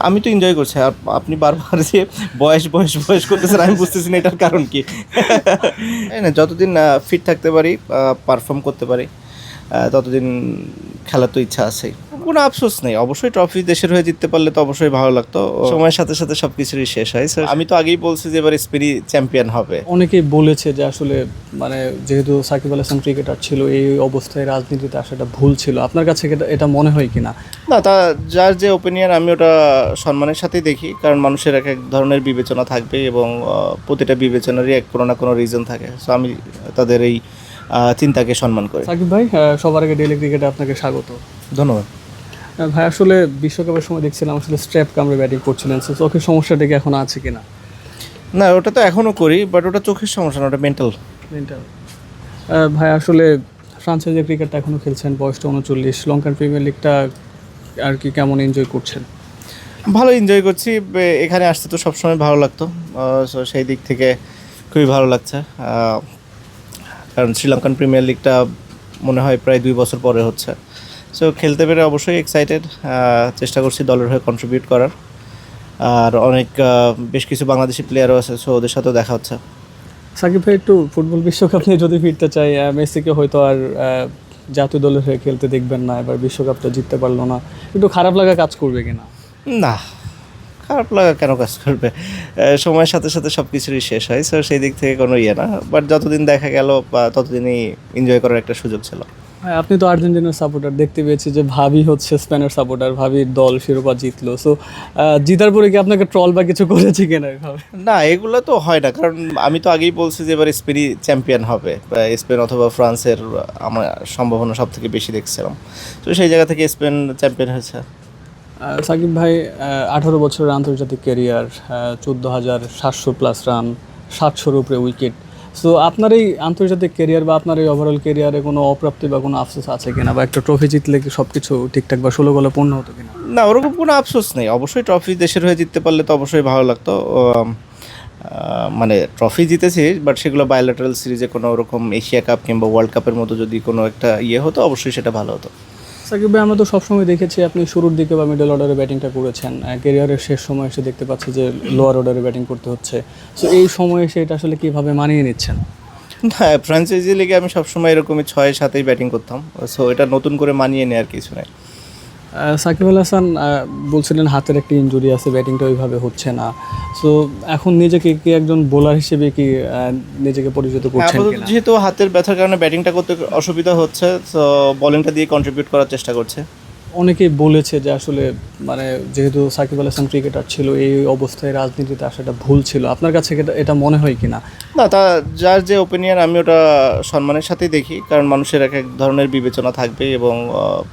আমি তো এনজয় করছি। আর আপনি বারবার যে বয়স করতেছেন আমি বুঝতেছি না এটার কারণ কি? তাই না? যতদিন ফিট থাকতে পারি, পারফর্ম করতে পারি, ততদিন খেলার তো ইচ্ছা আছেই। কোনো আফসোস নেই। অবশ্যই ট্রফি দেশের হয়ে জিততে পারলে তো অবশ্যই ভালো লাগতো। সময়ের সাথে, সাথে সবকিছুরই শেষ হয়। সো আমি তো আগেই বলছি যে এবার স্পেনই চ্যাম্পিয়ন হবে। অনেকেই বলেছে যে আসলে মানে যেহেতু সাকিব আল হাসান ক্রিকেটার ছিল এই অবস্থায় রাজনীতিতে আসাটা ভুল ছিল। আপনার কাছে এটা মনে হয় কিনা? না, যার যে ওপিনিয়ন আমি ওটা সম্মানের সাথেই দেখি। কারণ মানুষের এক এক ধরনের বিবেচনা থাকবে এবং প্রতিটা বিবেচনারই কোনো না কোনো রিজন থাকে। সো আমি তাদের এই চিন্তাকে সম্মান করি। সাকিব ভাই, সবার আগে ডেইলি ক্রিকেটে আপনাকে স্বাগত। ধন্যবাদ। ভাই আসলে বিশ্বকাপের সময় দেখছিলাম আসলে স্ট্র্যাপ কামড়ে ব্যাটিং করছিলেন, সো চোখের সমস্যাটা কি এখন আছে কিনা? না, ওটা তো এখনও করি, বাট ওটা চোখের সমস্যা না, ওটা মেন্টাল। মেন্টাল। ভাই আসলে ফ্রান্সাইজি ক্রিকেটটা এখনও খেলছেন, বয়সটা 39, শ্রীলঙ্কান প্রিমিয়ার লিগটা আর কি কেমন এনজয় করছেন? ভালো এনজয় করছি। এখানে আসতে তো সবসময় ভালো লাগতো। সো সেই দিক থেকে খুবই ভালো লাগছে। কারণ শ্রীলঙ্কান প্রিমিয়ার লিগটা মনে হয় প্রায় 2 বছর পরে হচ্ছে। সো খেলতে পেরে অবশ্যই এক্সাইটেড। চেষ্টা করছি দলের হয়ে কন্ট্রিবিউট করার। আর অনেক বেশ কিছু বাংলাদেশি প্লেয়ারও আছে, সো ওদের সাথেও দেখা হচ্ছে। সাকিব ভাই, একটু ফুটবল বিশ্বকাপ নিয়ে যদি ফিরতে চাই, মেসিকে হয়তো আর জাতীয় দলের হয়ে খেলতে দেখবেন না, এবার বিশ্বকাপটা জিততে পারলো না, একটু খারাপ লাগা কাজ করবে কিনা? না, খারাপ লাগা কেন কাজ করবে? সময়ের সাথে সাথে সব কিছুরই শেষ হয়। সো সেই দিক থেকে কোনো ইয়ে না। বাট যতদিন দেখা গেল বা ততদিনই এনজয় করার একটা সুযোগ ছিল। হ্যাঁ, আপনি তো আর্জেন্টিনার সাপোর্টার, দেখতে পেয়েছি যে ভাবি হচ্ছে স্পেনের সাপোর্টার, ভাবির দল শিরোপা জিতলো। সো জিতার পরে কি আপনাকে ট্রল বা কিছু করেছে কিনা এভাবে? না, এগুলো তো হয় না। কারণ আমি তো আগেই বলছি যে এবার স্পেনই চ্যাম্পিয়ন হবে। স্পেন অথবা ফ্রান্সের আমার সম্ভাবনা সব থেকে বেশি দেখছিলাম। তো সেই জায়গা থেকে স্পেন চ্যাম্পিয়ন হয়েছে। সাকিব ভাই, 18 বছরের আন্তর্জাতিক ক্যারিয়ার, 14,700+ রান, 700-র উপরে উইকেট। সো আপনার এই আন্তর্জাতিক ক্যারিয়ার বা আপনার এই ওভারঅল ক্যারিয়ারে কোনো অপ্রাপ্তি বা কোনো আফসোস আছে কিনা, বা একটা ট্রফি জিতলে কি সব কিছু ঠিকঠাক বা 16 গোলে পূর্ণ হতো কিনা? না, ওরকম কোনো আফসোস নেই। অবশ্যই ট্রফি দেশের হয়ে জিততে পারলে তো অবশ্যই ভালো লাগতো। মানে ট্রফি জিতেছি, বাট সেগুলো বায়োলেটারাল সিরিজে কোনো ওরকম এশিয়া কাপ কিংবা ওয়ার্ল্ড কাপের মতো যদি কোনো একটা ইয়ে হতো অবশ্যই সেটা ভালো হতো। সাকিব ভাই, আমরা তো সবসময় দেখেছি আপনি শুরুর দিকে বা মিডল অর্ডারে ব্যাটিংটা করেছেন, ক্যারিয়ারের শেষ সময় এসে দেখতে পাচ্ছি যে লোয়ার অর্ডারে ব্যাটিং করতে হচ্ছে। সো এই সময়ে এসে এটা আসলে কীভাবে মানিয়ে নিচ্ছেন? হ্যাঁ, ফ্র্যাঞ্চাইজি লিগে আমি সবসময় এরকমই 6-7-এই ব্যাটিং করতাম। সো এটা নতুন করে মানিয়ে নেওয়ার কিছু নেই। সাকিব আল হাসান বলছিলেন হাতের একটা ইনজুরি আছে, ব্যাটিংটা ওইভাবে হচ্ছে না। সো এখন নিজেকে কি একজন বোলার হিসেবে কি নিজেকে পরিচিত করছেন আপাতত কিনা? যেহেতু হাতের ব্যথার কারণে ব্যাটিংটা করতে অসুবিধা হচ্ছে, তো বোলিংটা দিয়ে কন্ট্রিবিউট করার চেষ্টা করছে। অনেকেই বলেছে যে আসলে মানে যেহেতু সাকিব আল হাসান ক্রিকেটার ছিল এই অবস্থায় রাজনীতিতে আসাটা ভুল ছিল। আপনার কাছে এটা মনে হয় কিনা? না, যার যে ওপিনিয়ন আমি ওটা সম্মানের সাথেই দেখি। কারণ মানুষের এক এক ধরনের বিবেচনা থাকবে এবং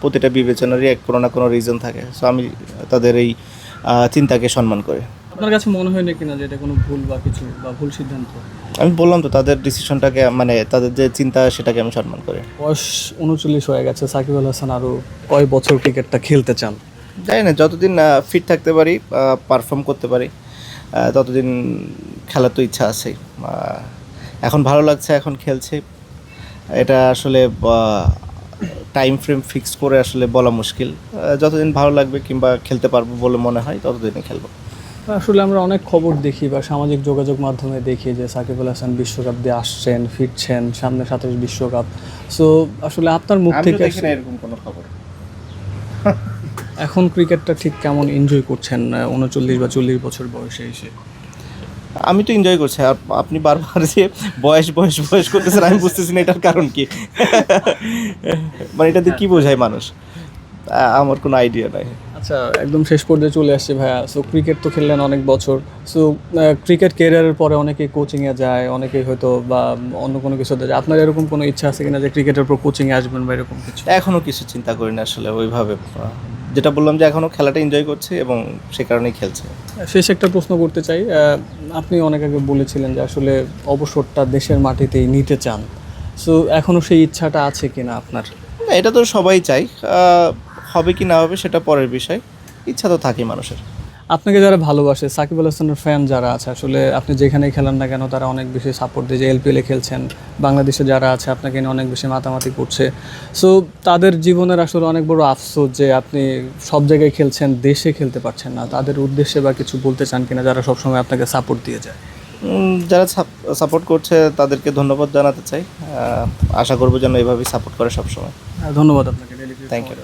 প্রতিটা বিবেচনারই কোনো না কোনো রিজন থাকে। সো আমি তাদের এই চিন্তাকে সম্মান করি। আপনার কাছে মনে হয় না কিনা যে এটা কোনো ভুল বা কিছু বা ভুল সিদ্ধান্ত? আমি বললাম তো তাদের ডিসিশনটাকে, মানে তাদের যে চিন্তা সেটাকে আমি সম্মান করি। বয়স 39 হয়ে গেছে, সাকিব আল হাসান আরও কয় বছর ক্রিকেটটা খেলতে চান? জানি না, যতদিন ফিট থাকতে পারি, পারফর্ম করতে পারি, ততদিন খেলার তো ইচ্ছা আছেই। এখন ভালো লাগছে, এখন খেলছি। এটা আসলে টাইম ফ্রেম ফিক্স করে আসলে বলা মুশকিল। যতদিন ভালো লাগবে কিংবা খেলতে পারবো বলে মনে হয় ততদিনই খেলবো। আসলে আমরা অনেক খবর দেখি বা সামাজিক যোগাযোগ মাধ্যমে দেখি যে সাকিব আল হাসান বিশ্বকাপ দিয়ে আসছেন, ফিরছেন, সামনে 27 বিশ্বকাপ। সো আসলে আপনার মুখ আমি থেকে দেখি না এরকম কোনো খবর। এখন ক্রিকেটটা ঠিক কেমন এনজয় করছেন 39 বা 40 বছর বয়সে এসে? আমি তো এনজয় করছি। আর আপনি বারবার যে বয়স করতেছেন আমি বুঝতেছি না এটার কারণ কি? মানে এটাতে কি বোঝায় মানুষ? আমার কোনো আইডিয়া নাই। আচ্ছা, একদম শেষ পর্যায়ে চলে আসছে ভাইয়া। সো ক্রিকেট তো খেললেন অনেক বছর। সো ক্রিকেট ক্যারিয়ারের পরে অনেকেই কোচিংয়ে যায়, অনেকেই হয়তো বা অন্য কোনো কিছুতে যায়। আপনার এরকম কোনো ইচ্ছা আছে কিনা যে ক্রিকেটের পর কোচিংয়ে আসবেন বা এরকম কিছু? এখনও কিছু চিন্তা করি না আসলে ওইভাবে। যেটা বললাম যে এখনও খেলাটা এনজয় করছি এবং সে কারণেই খেলছে। শেষ একটা প্রশ্ন করতে চাই। আপনি অনেক আগে বলেছিলেন যে আসলে অবসরটা দেশের মাটিতেই নিতে চান। সো এখনও সেই ইচ্ছাটা আছে কিনা আপনার? না, এটা তো সবাই চাই। হবে কি না হবে সেটা পরের বিষয়। ইচ্ছা তো থাকেই মানুষের। আপনাকে যারা ভালোবাসে, সাকিব আল হাসানের ফ্যান যারা আছে, আসলে আপনি যেখানেই খেলেন না কেন তারা অনেক বেশি সাপোর্ট দিয়ে, যে এলপিএলে খেলছেন, বাংলাদেশে যারা আছে আপনাকে নিয়ে অনেক বেশি মাতামাতি করছে। সো তাদের জীবনের আসলে অনেক বড় আফসোস যে আপনি সব জায়গায় খেলছেন, দেশে খেলতে পারছেন না। তাদের উদ্দেশ্যে বা কিছু বলতে চান কিনা যারা সবসময় আপনাকে সাপোর্ট দিয়ে যায়? যারা সাপোর্ট করছে তাদেরকে ধন্যবাদ জানাতে চাই। আশা করবো যেন এভাবেই সাপোর্ট করে সবসময়। ধন্যবাদ আপনাকে। Thank you.